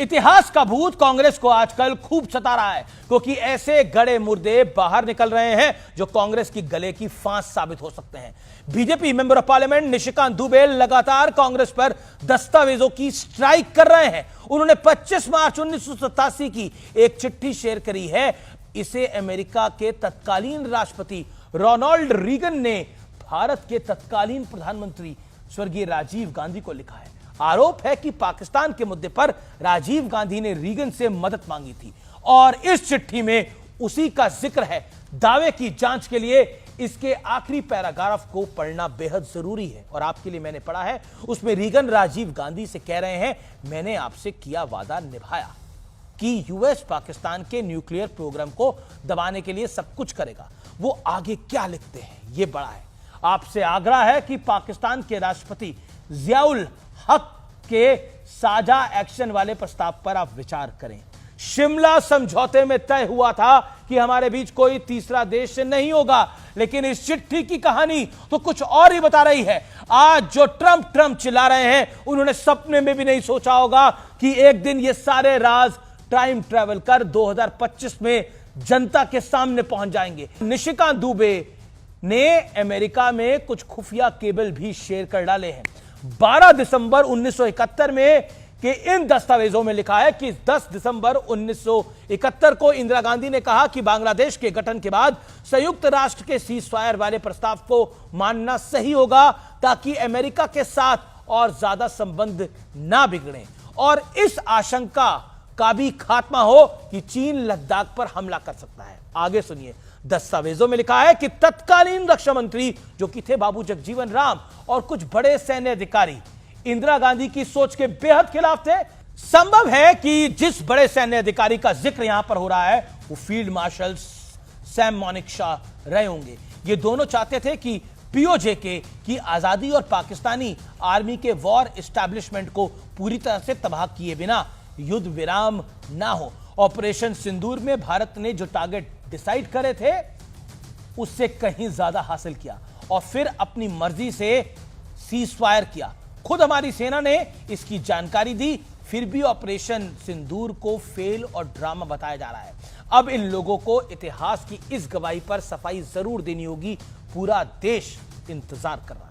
इतिहास का भूत कांग्रेस को आजकल खूब सता रहा है, क्योंकि ऐसे गड़े मुर्दे बाहर निकल रहे हैं जो कांग्रेस की गले की फांस साबित हो सकते हैं। BJP member of parliament Nishikant Dubey लगातार कांग्रेस पर दस्तावेजों की स्ट्राइक कर रहे हैं। उन्होंने 25 मार्च 1987 की एक चिट्ठी शेयर करी है। इसे अमेरिका के तत्कालीन राष्ट्रपति रोनाल्ड रीगन ने भारत के तत्कालीन प्रधानमंत्री स्वर्गीय राजीव गांधी को लिखा है। आरोप है कि पाकिस्तान के मुद्दे पर राजीव गांधी ने रीगन से मदद मांगी थी और इस चिट्ठी में उसी का जिक्र है। दावे की जांच के लिए इसके आखिरी पैराग्राफ को पढ़ना बेहद जरूरी है और आपके लिए मैंने पढ़ा है। उसमें रीगन राजीव गांधी से कह रहे हैं, मैंने आपसे किया वादा निभाया कि यूएस पाकिस्तान के न्यूक्लियर प्रोग्राम को दबाने के लिए सब कुछ करेगा। वो आगे क्या लिखते हैं ये बड़ा है। आपसे आग्रह है कि पाकिस्तान के राष्ट्रपति जियाउल हक के साझा एक्शन वाले प्रस्ताव पर आप विचार करें। शिमला समझौते में तय हुआ था कि हमारे बीच कोई तीसरा देश नहीं होगा, लेकिन इस चिट्ठी की कहानी तो कुछ और ही बता रही है। आज जो ट्रंप चिल्ला रहे हैं, उन्होंने सपने में भी नहीं सोचा होगा कि एक दिन ये सारे राज टाइम ट्रैवल कर 2025 में जनता के सामने पहुंच जाएंगे। निशिकांत दुबे ने अमेरिका में कुछ खुफिया केबल भी शेयर कर डाले हैं। 12 दिसंबर 1971 में के इन दस्तावेजों में लिखा है कि 10 दिसंबर 1971 को इंदिरा गांधी ने कहा कि बांग्लादेश के गठन के बाद संयुक्त राष्ट्र के सीजफायर वाले प्रस्ताव को मानना सही होगा, ताकि अमेरिका के साथ और ज्यादा संबंध ना बिगड़े और इस आशंका का भी खात्मा हो कि चीन लद्दाख पर हमला कर सकता है। आगे सुनिए, दस्तावेजों में लिखा है कि तत्कालीन रक्षा मंत्री जो कि थे बाबू जगजीवन राम और कुछ बड़े सैन्य अधिकारी इंदिरा गांधी की सोच के बेहद खिलाफ थे। संभव है कि जिस बड़े सैन्य अधिकारी का जिक्र यहां पर हो रहा है वो फील्ड मार्शल सैम मानेकशॉ रहे होंगे। ये दोनों चाहते थे कि पीओजेके की आजादी और पाकिस्तानी आर्मी के वॉर एस्टैब्लिशमेंट को पूरी तरह से तबाह किए बिना युद्ध विराम ना हो। ऑपरेशन सिंदूर में भारत ने जो टारगेट डिसाइड करे थे उससे कहीं ज्यादा हासिल किया और फिर अपनी मर्जी से सीजफायर किया। खुद हमारी सेना ने इसकी जानकारी दी, फिर भी ऑपरेशन सिंदूर को फेल और ड्रामा बताया जा रहा है। अब इन लोगों को इतिहास की इस गवाही पर सफाई जरूर देनी होगी। पूरा देश इंतजार कर रहा है।